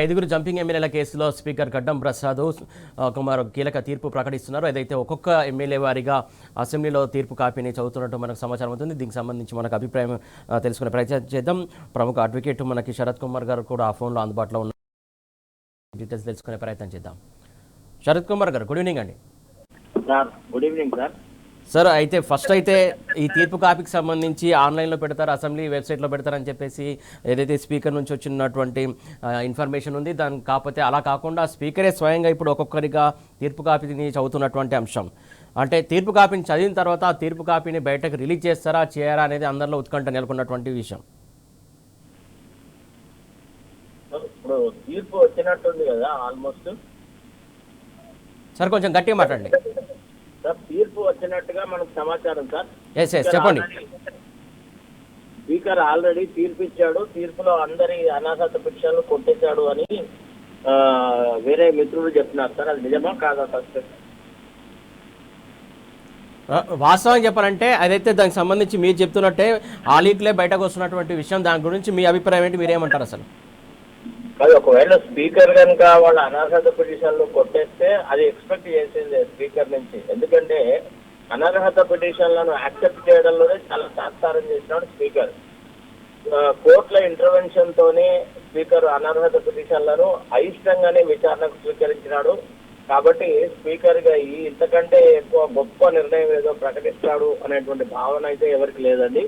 ఐదుగురు జంపింగ్ ఎమ్మెల్యేల కేసులో స్పీకర్ గడ్డం ప్రసాద్ కుమార్ కీలక తీర్పు ప్రకటిస్తున్నారు. ఏదైతే ఒక్కొక్క ఎమ్మెల్యే వారిగా అసెంబ్లీలో తీర్పు కాపీని చదువుతున్నట్టు మనకు సమాచారం అవుతుంది. దీనికి సంబంధించి మనకు అభిప్రాయం తెలుసుకునే ప్రయత్నం చేద్దాం. ప్రముఖ అడ్వకేట్ మనకి శరత్ కుమార్ గారు కూడా ఆ ఫోన్లో అందుబాటులో ఉన్న డీటెయిల్స్ తెలుసుకునే ప్రయత్నం చేద్దాం. శరత్ కుమార్ గారు, గుడ్ ఈవినింగ్ అండి. Good evening sir. సార్, అయితే ఫస్ట్ అయితే ఈ తీర్పు కాపీకి సంబంధించి ఆన్లైన్లో పెడతారు, అసెంబ్లీ వెబ్సైట్లో పెడతారని చెప్పేసి ఏదైతే స్పీకర్ నుంచి వచ్చినటువంటి ఇన్ఫర్మేషన్ ఉంది. దాని కాకపోతే అలా కాకుండా స్పీకరే స్వయంగా ఇప్పుడు ఒక్కొక్కరిగా తీర్పు కాపీని చదువుతున్నటువంటి అంశం. అంటే తీర్పు కాపీని చదివిన తర్వాత ఆ తీర్పు కాపీని బయటకు రిలీజ్ చేస్తారా చేయరా అనేది అందరిలో ఉత్కంఠ నెలకొన్నటువంటి విషయం. ఇప్పుడు తీర్పు వచ్చినట్టుంది కదా ఆల్మోస్ట్. సార్ కొంచెం గట్టిగా మాట్లాడండి. సార్, తీర్పు వచ్చినట్టుగా మనకు సమాచారం సార్. చెప్పండి. స్పీకర్ ఆల్రెడీ తీర్పు ఇచ్చాడు. తీర్పులో అందరి అనాథత పిటిషన్లు కొట్టేశాడు అని వేరే మిత్రులు చెప్తున్నారు సార్. అది నిజమా కాదా? ఫస్ట్ వాస్తవం చెప్పాలంటే అదైతే దానికి సంబంధించి మీరు చెప్తున్నట్టే ఆ లీక్లే బయటకు వస్తున్నటువంటి విషయం. దాని గురించి మీ అభిప్రాయం ఏంటి? మీరేమంటారు అసలు? అది ఒకవేళ స్పీకర్ కనుక వాళ్ళ అనర్హత పిటిషన్లు కొట్టేస్తే అది ఎక్స్పెక్ట్ చేసింది స్పీకర్ నుంచి. ఎందుకంటే అనర్హత పిటిషన్లను యాక్సెప్ట్ చేయడంలోనే చాలా తాత్సారం చేసినాడు స్పీకర్. కోర్టుల ఇంటర్వెన్షన్ తోనే స్పీకర్ అనర్హత పిటిషన్లను అయిష్టంగానే విచారణకు స్వీకరించినాడు. కాబట్టి స్పీకర్ గా ఇంతకంటే ఎక్కువ గొప్ప నిర్ణయం ఏదో ప్రకటిస్తాడు అనేటువంటి భావన అయితే ఎవరికి లేదండి.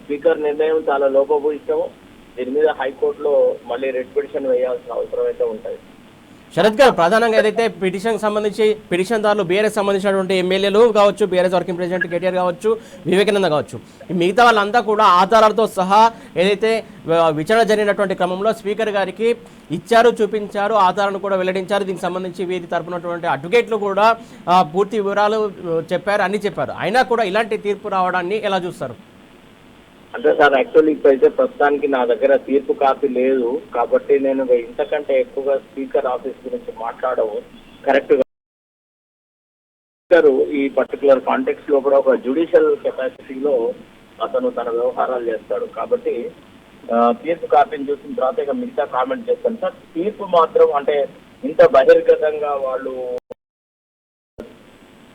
స్పీకర్ నిర్ణయం చాలా లోపభూయిష్టము. దీని మీద హైకోర్టులో మళ్ళీ రిట్ పిటిషన్ వేయాల్సిన అవసరం అయితే ఉంటుంది. శరత్ గారు, ప్రధానంగా ఏదైతే పిటిషన్ సంబంధించి పిటిషన్దారులు బీఆర్ఎస్ సంబంధించినటువంటి ఎమ్మెల్యేలు కావచ్చు, బీఆర్ఎస్ వర్కింగ్ ప్రెసిడెంట్ కేటీఆర్ కావచ్చు, వివేకానంద కావచ్చు, మిగతా వాళ్ళంతా కూడా ఆధారాలతో సహా ఏదైతే విచారణ జరిగినటువంటి క్రమంలో స్పీకర్ గారికి ఇచ్చారు, చూపించారు, ఆధారాలను కూడా వెల్లడించారు. దీనికి సంబంధించి వీరి తరపునటువంటి అడ్వకేట్లు కూడా పూర్తి వివరాలు చెప్పారు, అన్ని చెప్పారు. అయినా కూడా ఇలాంటి తీర్పు రావడాన్ని ఎలా చూస్తారు? అంటే సార్, యాక్చువల్లీ ఇప్పుడైతే ప్రస్తుతానికి నా దగ్గర తీర్పు కాపీ లేదు కాబట్టి నేను ఇంతకంటే ఎక్కువగా స్పీకర్ ఆఫీస్ గురించి మాట్లాడము కరెక్ట్ గా. స్పీకర్ ఈ పర్టికులర్ కాంటెక్స్ట్ లో కూడా ఒక జ్యుడిషియల్ కెపాసిటీలో అతను తన వ్యవహారాలు చేస్తాడు. కాబట్టి తీర్పు కాపీని చూసిన తర్వాత ఇక మిగతా కామెంట్ చేస్తాను సార్. తీర్పు మాత్రం అంటే ఇంత బహిర్గతంగా వాళ్ళు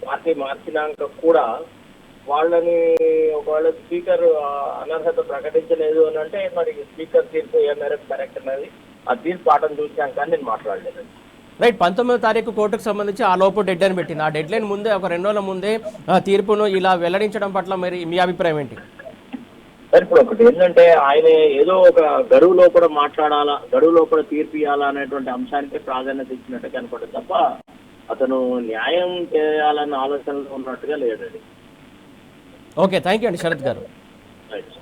పార్టీ మార్చినాక కూడా వాళ్ళని ఒకవేళ స్పీకర్ అనర్హత ప్రకటించలేదు అని అంటే మరి స్పీకర్ తీర్పు ఏ మేరకు కరెక్ట్ అనేది ఆ తీర్పు పాఠం చూసాక నేను మాట్లాడలేదు. రైట్. 19వ తారీఖు కోర్టుకు సంబంధించి ఆ లోపు డెడ్ లైన్ పెట్టింది. ఆ డెడ్ లైన్ ముందే ఒక 2 రోజుల ముందే తీర్పును ఇలా వెల్లడించడం పట్ల మరి మీ అభిప్రాయం ఏంటి? సార్, ఇప్పుడు ఒకటి ఏంటంటే ఆయన ఏదో ఒక గడువు లోపల మాట్లాడాలా, గడువు లోపల తీర్పు ఇవ్వాలా అనేటువంటి అంశానికి ప్రాధాన్యత ఇచ్చినట్టు కనపడదు తప్ప అతను న్యాయం చేయాలన్న ఆలోచనలో ఉన్నట్టుగా లేదండి. ఓకే, థ్యాంక్ యూ అండి శరత్ గారు. రైట్.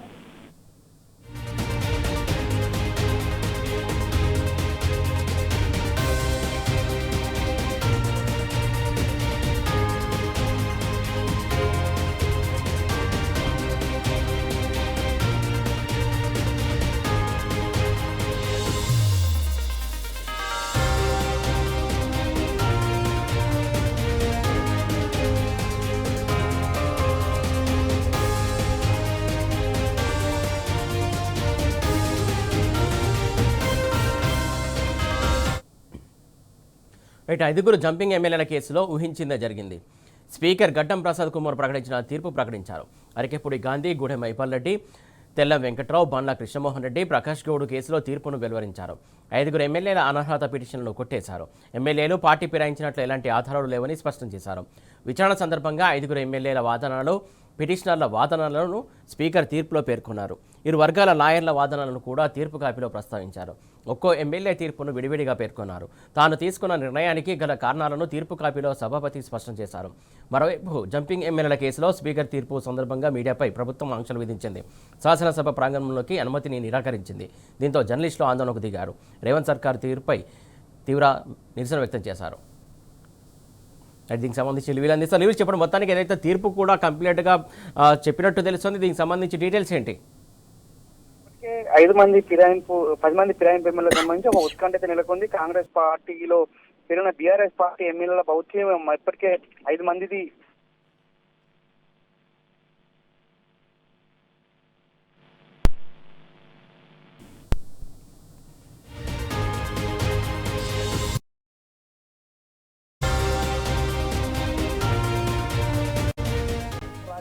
5గురు జంపింగ్ ఎమ్మెల్యేల కేసులో ఊహించిందే జరిగింది. స్పీకర్ గడ్డం ప్రసాద్ కుమార్ ప్రకటించిన తీర్పు ప్రకటించారు. అరకెప్పుడు గాంధీ, గూడెం మైపాల్ రెడ్డి, తెల్లం వెంకట్రావు, బండ్ల కృష్ణమోహన్ రెడ్డి, ప్రకాష్ గౌడ్ కేసులో తీర్పును వెలువరించారు. 5గురు ఎమ్మెల్యేల అనర్హత పిటిషన్లను కొట్టేశారు. ఎమ్మెల్యేలు పార్టీ ఫిరాయించినట్లు ఎలాంటి ఆధారాలు లేవని స్పష్టం చేశారు. విచారణ సందర్భంగా 5గురు ఎమ్మెల్యేల వాదనలు, పిటిషనర్ల వాదనలను స్పీకర్ తీర్పులో పేర్కొన్నారు. ఇరు వర్గాల లాయర్ల వాదనలను కూడా తీర్పు కాపీలో ప్రస్తావించారు. ఒక్కో ఎమ్మెల్యే తీర్పును విడివిడిగా పేర్కొన్నారు. తాను తీసుకున్న నిర్ణయానికి గల కారణాలను తీర్పు కాపీలో సభాపతి స్పష్టం చేశారు. మరోవైపు జంపింగ్ ఎమ్మెల్యేల కేసులో స్పీకర్ తీర్పు సందర్భంగా మీడియాపై ప్రభుత్వం ఆంక్షలు విధించింది. శాసనసభ ప్రాంగణంలోకి అనుమతిని నిరాకరించింది. దీంతో జర్నలిస్టులు ఆందోళనకు దిగారు. రేవంత్ సర్కార్ తీర్పుపై తీవ్ర నిరసన వ్యక్తం చేశారు. దీనికి సంబంధించి రివ్యూలు అందిస్తారు. రివ్యూస్ చెప్పడం మొత్తానికి ఏదైతే తీర్పు కూడా కంప్లీట్గా చెప్పినట్టు తెలుస్తుంది. దీనికి సంబంధించి డీటెయిల్స్ ఏంటి? 10 మంది ఫిరాయింపు ఎమ్మెల్యేలకు సంబంధించి ఒక ఉత్కంఠ నెలకొంది. కాంగ్రెస్ పార్టీలో పెరిగిన బీఆర్ఎస్ పార్టీ ఎమ్మెల్యేల భౌత్యం ఇప్పటికే 5 మందిది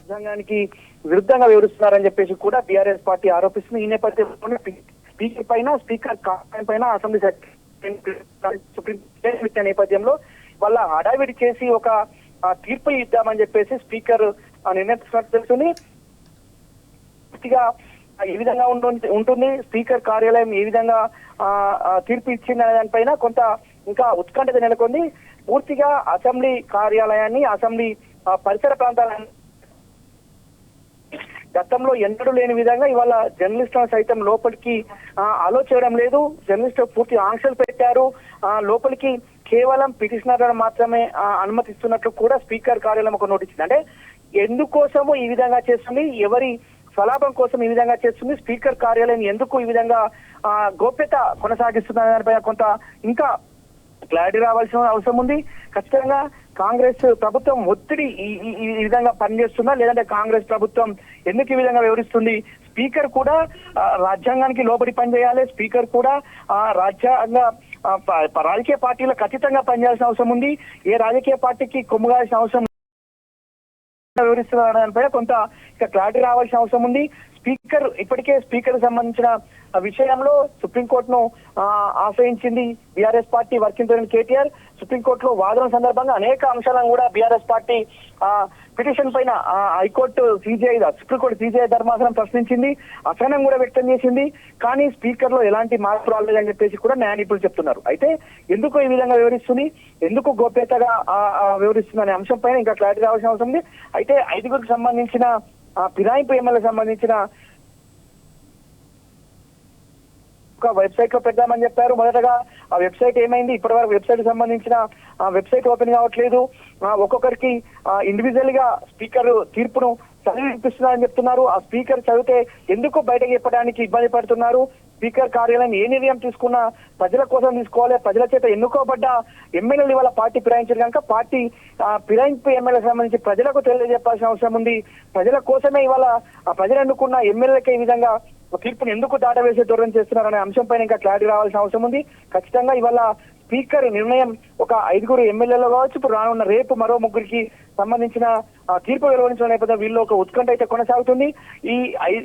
రాజ్యాంగానికి విరుద్ధంగా వివరిస్తున్నారని చెప్పేసి కూడా బీఆర్ఎస్ పార్టీ ఆరోపిస్తుంది. ఈ నేపథ్యంలో స్పీకర్ పైన స్పీకర్ పైన అసెంబ్లీ సుప్రీం నేపథ్యంలో వాళ్ళ హడావిడి చేసి ఒక తీర్పు ఇద్దామని చెప్పేసి స్పీకర్ నిర్ణయించినట్టు తెలుస్తుంది. పూర్తిగా ఏ విధంగా ఉంటుంది స్పీకర్ కార్యాలయం ఏ విధంగా తీర్పు ఇచ్చింది అనే దానిపైన కొంత ఇంకా ఉత్కంఠత నెలకొంది. పూర్తిగా అసెంబ్లీ కార్యాలయాన్ని అసెంబ్లీ పరిసర ప్రాంతాలను గతంలో ఎన్నడూ లేని విధంగా ఇవాళ జర్నలిస్టులను సైతం లోపలికి అలో చేయడం లేదు. జర్నలిస్టులు పూర్తి ఆంక్షలు పెట్టారు. లోపలికి కేవలం పిటిషనర్లను మాత్రమే అనుమతిస్తున్నట్లు కూడా స్పీకర్ కార్యాలయం ఒక నోటీస్ ఇచ్చింది. అంటే ఎందుకోసము ఈ విధంగా చేస్తుంది, ఎవరి స్వలాభం కోసం ఈ విధంగా చేస్తుంది, స్పీకర్ కార్యాలయం ఎందుకు ఈ విధంగా గోప్యత కొనసాగిస్తున్న దానిపైన కొంత ఇంకా క్లారిటీ రావాల్సిన అవసరం ఉంది. ఖచ్చితంగా కాంగ్రెస్ ప్రభుత్వం ఒత్తిడి ఈ విధంగా పనిచేస్తుందా, లేదంటే కాంగ్రెస్ ప్రభుత్వం ఎందుకు ఈ విధంగా వివరిస్తుంది? స్పీకర్ కూడా రాజ్యాంగానికి లోబడి పనిచేయాలి. స్పీకర్ కూడా రాజకీయ పార్టీలకు ఖచ్చితంగా పనిచేయాల్సిన అవసరం ఉంది. ఏ రాజకీయ పార్టీకి కొమ్ముగాల్సిన అవసరం వివరిస్తున్న దానిపై కొంత ఇక క్లారిటీ రావాల్సిన అవసరం ఉంది. స్పీకర్ ఇప్పటికే స్పీకర్ సంబంధించిన విషయంలో సుప్రీంకోర్టును ఆశ్రయించింది BRS party working president KTR. సుప్రీంకోర్టులో వాదన సందర్భంగా అనేక అంశాలను కూడా బీఆర్ఎస్ పార్టీ పిటిషన్ పైన హైకోర్టు సుప్రీంకోర్టు సిజేఐ ధర్మాసనం ప్రశ్నించింది, అసహనం కూడా వ్యక్తం చేసింది. కానీ స్పీకర్ లో ఎలాంటి మార్పు రాలేదని చెప్పేసి కూడా న్యాయ నిపుణులు చెప్తున్నారు. అయితే ఎందుకు ఈ విధంగా వివరిస్తుంది, ఎందుకు గోప్యతగా వివరిస్తుంది అనే అంశం పైన ఇంకా క్లారిటీ రావాల్సిన అవసరం ఉంది. అయితే 5గురికి సంబంధించిన ఫిరాయింపు ఎమ్మెల్యేలకు సంబంధించిన ఒక వెబ్సైట్ లో పెడదామని చెప్పారు. మొదటగా ఆ వెబ్సైట్ ఏమైంది, ఇప్పటివరకు వెబ్సైట్ సంబంధించిన వెబ్సైట్ ఓపెన్ కావట్లేదు. ఒక్కొక్కరికి ఇండివిజువల్ గా స్పీకర్ తీర్పును చదివి వినిపిస్తున్నారని చెప్తున్నారు. ఆ స్పీకర్ చదివితే ఎందుకు బయటకు చెప్పడానికి ఇబ్బంది పడుతున్నారు? స్పీకర్ కార్యాలయం ఏ నిర్ణయం తీసుకున్నా ప్రజల కోసం తీసుకోవాలి. ప్రజల చేత ఎన్నుకోబడ్డ ఎమ్మెల్యేలు ఇవాళ పార్టీ ఫిరాయించారు కనుక పార్టీ ఫిరాయింపు ఎమ్మెల్యేలకు సంబంధించి ప్రజలకు తెలియజెప్పాల్సిన అవసరం ఉంది. ప్రజల కోసమే ఇవాళ ప్రజలు ఎన్నుకున్న ఎమ్మెల్యేలకే ఈ విధంగా తీర్పును ఎందుకు దాటవేసే ధోరణి చేస్తున్నారనే అంశం పైన ఇంకా క్లారిటీ రావాల్సిన అవసరం ఉంది. ఖచ్చితంగా ఇవాళ స్పీకర్ నిర్ణయం ఒక 5గురు ఎమ్మెల్యేలు కావచ్చు, ఇప్పుడు రానున్న రేపు మరో 3గురికి సంబంధించిన తీర్పు వెలువరించిన నేపథ్యం వీళ్ళు ఒక ఉత్కంఠ అయితే కొనసాగుతుంది. ఈ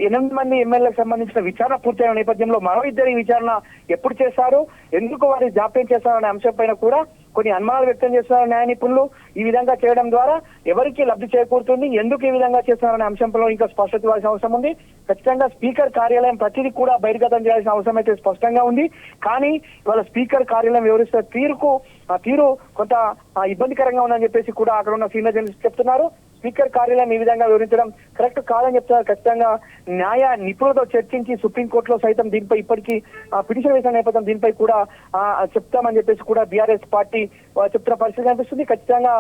8 మంది ఎమ్మెల్యేలకు సంబంధించిన విచారణ పూర్తయిన నేపథ్యంలో మరో 2 విచారణ ఎప్పుడు చేస్తారు, ఎందుకు వారి జాప్యం చేస్తారనే అంశం పైన కూడా కొన్ని అనుమానాలు వ్యక్తం చేస్తున్నారు న్యాయ నిపుణులు. ఈ విధంగా చేయడం ద్వారా ఎవరికి లబ్ధి చేకూరుతుంది, ఎందుకు ఈ విధంగా చేస్తున్నారనే అంశంలో ఇంకా స్పష్టత ఇవ్వాల్సిన అవసరం ఉంది. ఖచ్చితంగా స్పీకర్ కార్యాలయం ప్రతిదీ కూడా బహిర్గతం చేయాల్సిన అవసరం అయితే స్పష్టంగా ఉంది. కానీ ఇవాళ స్పీకర్ కార్యాలయం వివరిస్తున్న తీరు కొంత ఇబ్బందికరంగా ఉందని చెప్పేసి కూడా అక్కడ ఉన్న సీనియర్ జర్నలిస్ట్ చెప్తున్నారు. స్పీకర్ కార్యాలయం ఈ విధంగా వివరించడం కరెక్ట్ కాదని చెప్తున్నారు. ఖచ్చితంగా న్యాయ నిపుణులతో చర్చించి సుప్రీంకోర్టులో సైతం దీనిపై ఇప్పటికీ పిటిషన్ వేసిన నేపథ్యం దీనిపై కూడా చెప్తామని చెప్పేసి కూడా బీఆర్ఎస్ పార్టీ చెప్తున్న పరిస్థితి కనిపిస్తుంది. ఖచ్చితంగా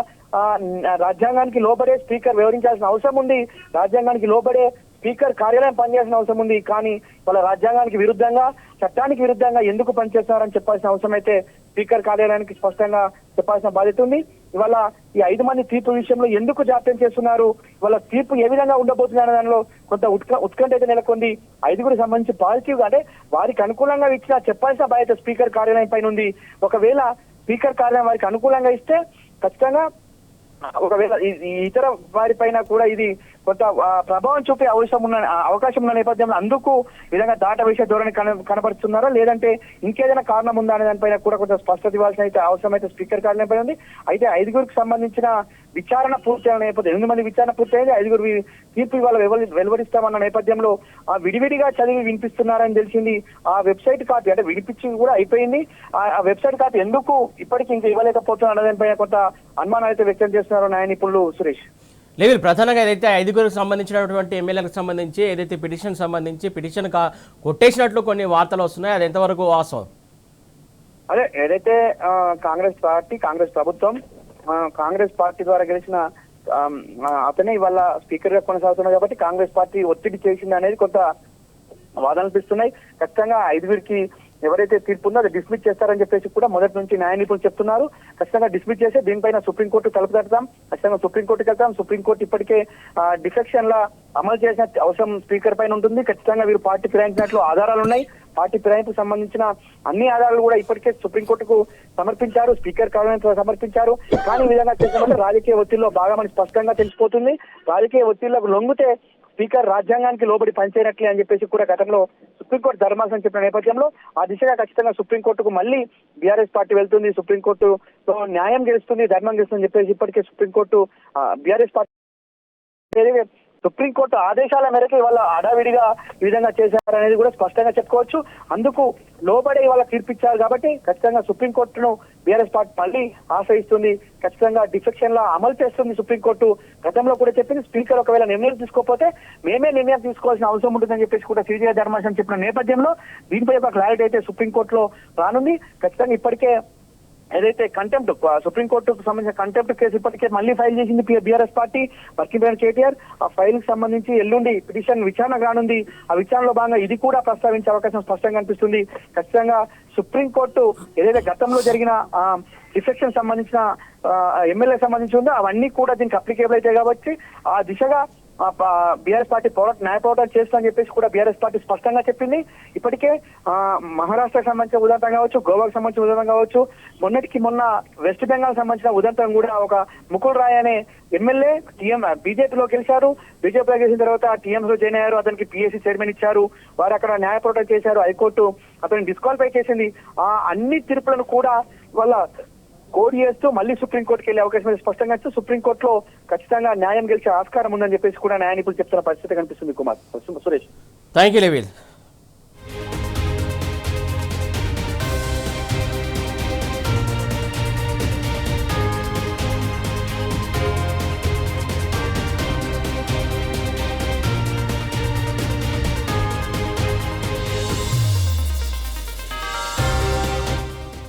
రాజ్యాంగానికి లోబడే స్పీకర్ వివరించాల్సిన అవసరం ఉంది. రాజ్యాంగానికి లోబడే స్పీకర్ కార్యాలయం పనిచేయాల్సిన అవసరం ఉంది. కానీ వాళ్ళ రాజ్యాంగానికి విరుద్ధంగా, చట్టానికి విరుద్ధంగా ఎందుకు పనిచేస్తున్నారని చెప్పాల్సిన అవసరం అయితే స్పీకర్ కార్యాలయానికి స్పష్టంగా చెప్పాల్సిన బాధ్యత ఉంది. ఇవాళ ఈ 5 మంది తీర్పు విషయంలో ఎందుకు జాప్యం చేస్తున్నారు, ఇవాళ తీర్పు ఏ విధంగా ఉండబోతుంది అనే దానిలో కొంత ఉత్కంఠ అయితే నెలకొంది. 5గురికి సంబంధించి పాజిటివ్ గా అంటే వారికి అనుకూలంగా ఇచ్చినా చెప్పాల్సిన బాధ్యత స్పీకర్ కార్యాలయం పైన ఉంది. ఒకవేళ స్పీకర్ కార్యాలయం వారికి అనుకూలంగా ఇస్తే ఖచ్చితంగా ఒకవేళ ఇతర వారి పైన కూడా ఇది కొంత ప్రభావం చూపే అవకాశం ఉన్న నేపథ్యంలో అందుకు విధంగా దాటవేసే ధోరణి కనబడుతున్నారా, లేదంటే ఇంకేదైనా కారణం ఉందా అనే దానిపైన కూడా కొంత స్పష్టత ఇవ్వాల్సిన అయితే అవసరం అయితే స్పీకర్ కార్యాలయం పైన ఉంది. అయితే 5గురికి సంబంధించిన విచారణ పూర్తయిన నేపథ్యం 8 మంది విచారణ పూర్తయింది. 5గురు తీర్పు ఇవాళ వెలువరిస్తామన్న నేపథ్యంలో విడివిడిగా చదివి వినిపిస్తున్నారని తెలిసింది. ఆ వెబ్సైట్ కాపీ అంటే వినిపించి కూడా అయిపోయింది. ఆ వెబ్సైట్ కాపీ ఎందుకు ఇప్పటికీ ఇంకా ఇవ్వలేకపోతున్నారు అనే దానిపైన కొంత అనుమానాలు అయితే వ్యక్తం చేస్తున్నారు న్యాయ నిపుణులు. సురేష్ లేదు, ప్రధానంగా ఏదైతే 5గురికి సంబంధించినటువంటి ఎమ్మెల్యేలకు సంబంధించి ఏదైతే పిటిషన్ కొట్టేసినట్లు కొన్ని వార్తలు వస్తున్నాయి, అది ఎంతవరకు వాస్తవం? అదే ఏదైతే కాంగ్రెస్ ప్రభుత్వం కాంగ్రెస్ పార్టీ ద్వారా గెలిచిన అతనే ఇవాళ స్పీకర్ గా కొనసాగుతున్నారు కాబట్టి కాంగ్రెస్ పార్టీ ఒత్తిడి చేసింది అనేది కొంత వాదనలు పిస్తున్నాయి. ఖచ్చితంగా 5గురికి ఎవరైతే తీర్పు ఉందో అది డిస్మిస్ చేస్తారని చెప్పేసి కూడా మొదటి నుంచి న్యాయ నిపుణులు చెప్తున్నారు. ఖచ్చితంగా డిస్మిస్ చేసి దీనిపైన సుప్రీంకోర్టు తలుపు తడతాం, ఖచ్చితంగా సుప్రీంకోర్టుకి వెళ్తాం. సుప్రీంకోర్టు ఇప్పటికే డిఫెక్షన్ లా అమలు చేసిన అవసరం స్పీకర్ పైన ఉంటుంది. ఖచ్చితంగా వీరు పార్టీ ఫిరాయించినట్లు ఆధారాలు ఉన్నాయి. పార్టీ ఫిరాయింపుకు సంబంధించిన అన్ని ఆధారాలు కూడా ఇప్పటికే సుప్రీంకోర్టుకు సమర్పించారు, స్పీకర్ కార్యాలయం సమర్పించారు. కానీ ఈ విధంగా చేసినప్పుడు రాజకీయ ఒత్తిడిలో భాగమని స్పష్టంగా తెలిసిపోతుంది. రాజకీయ ఒత్తిళ్లకు లొంగితే స్పీకర్ రాజ్యాంగానికి లోబడి పనిచేయనట్లే అని చెప్పేసి కూడా గతంలో సుప్రీంకోర్టు ధర్మాసనం చెప్పిన నేపథ్యంలో ఆ దిశగా ఖచ్చితంగా సుప్రీంకోర్టుకు మళ్ళీ బీఆర్ఎస్ పార్టీ వెళ్తుంది. సుప్రీంకోర్టులో న్యాయం గెలుస్తుంది, ధర్మం గెలుస్తుంది చెప్పేసి ఇప్పటికే సుప్రీంకోర్టు బీఆర్ఎస్ పార్టీ సుప్రీంకోర్టు ఆదేశాల మేరకు ఇవాళ హడావిడిగా ఈ విధంగా చేశారనేది కూడా స్పష్టంగా చెప్పుకోవచ్చు. అందుకు లోబడి ఇవాళ తీర్పిచ్చారు కాబట్టి ఖచ్చితంగా సుప్రీంకోర్టును బీఆర్ఎస్ పార్టీ మళ్ళీ ఆశ్రయిస్తుంది. ఖచ్చితంగా డిఫెక్షన్ లా అమలు చేస్తుంది సుప్రీంకోర్టు. గతంలో కూడా చెప్పింది స్పీకర్ ఒకవేళ నిర్ణయం తీసుకోకపోతే మేమే నిర్ణయం తీసుకోవాల్సిన అవసరం ఉంటుందని చెప్పేసి కూడా సిజే ధర్మాసనం చెప్పిన నేపథ్యంలో దీనిపై ఒక క్లారిటీ అయితే సుప్రీంకోర్టులో రానుంది. ఖచ్చితంగా ఇప్పటికే ఏదైతే కంటెంప్ట్ సుప్రీంకోర్టుకు సంబంధించిన కంటెంప్ట్ కేసు ఇప్పటికే మళ్ళీ ఫైల్ చేసింది BRS party, working president KTR. ఆ ఫైల్ కి సంబంధించి ఎల్లుండి పిటిషన్ విచారణ రానుంది. ఆ విచారణలో భాగంగా ఇది కూడా ప్రస్తావించే అవకాశం స్పష్టంగా కనిపిస్తుంది. ఖచ్చితంగా సుప్రీంకోర్టు ఏదైతే గతంలో జరిగిన డిఫెక్షన్ సంబంధించిన ఎమ్మెల్యే సంబంధించి ఉందో అవన్నీ కూడా దీనికి అప్లికేబుల్ అయితే కాబట్టి ఆ దిశగా బీఆర్ఎస్ పార్టీ న్యాయ పోరాటం చేస్తుందని చెప్పేసి కూడా బీఆర్ఎస్ పార్టీ స్పష్టంగా చెప్పింది. ఇప్పటికే మహారాష్ట్రకు సంబంధించిన ఉదంతం కావచ్చు, గోవాకు సంబంధించిన ఉదంతం కావచ్చు, మొన్న వెస్ట్ బెంగాల్ సంబంధించిన ఉదంతం కూడా ఒక ముకుల్ రాయ్ అనే ఎమ్మెల్యే బీజేపీలో గెలిచారు. బీజేపీలో గెలిచిన తర్వాత టీఎంసీలో జాయిన్ అయ్యారు. అతనికి పిఎస్సీ చైర్మన్ ఇచ్చారు. వారు అక్కడ న్యాయ పోరాటం చేశారు. హైకోర్టు అతన్ని డిస్క్వాలిఫై చేసింది. ఆ అన్ని తీర్పులను కూడా వాళ్ళ కోడ్ చేస్తూ మళ్ళీ సుప్రీంకోర్టుకి వెళ్లే అవకాశం స్పష్టంగా ఇస్తూ సుప్రీంకోర్టులో ఖచ్చితంగా న్యాయం గెలిచే ఆస్కారం ఉందని చెప్పేసి కూడా న్యాయ నిపుణులు చెప్తున్న పరిస్థితి కనిపిస్తుంది. Kumar, Suresh. Thank you level.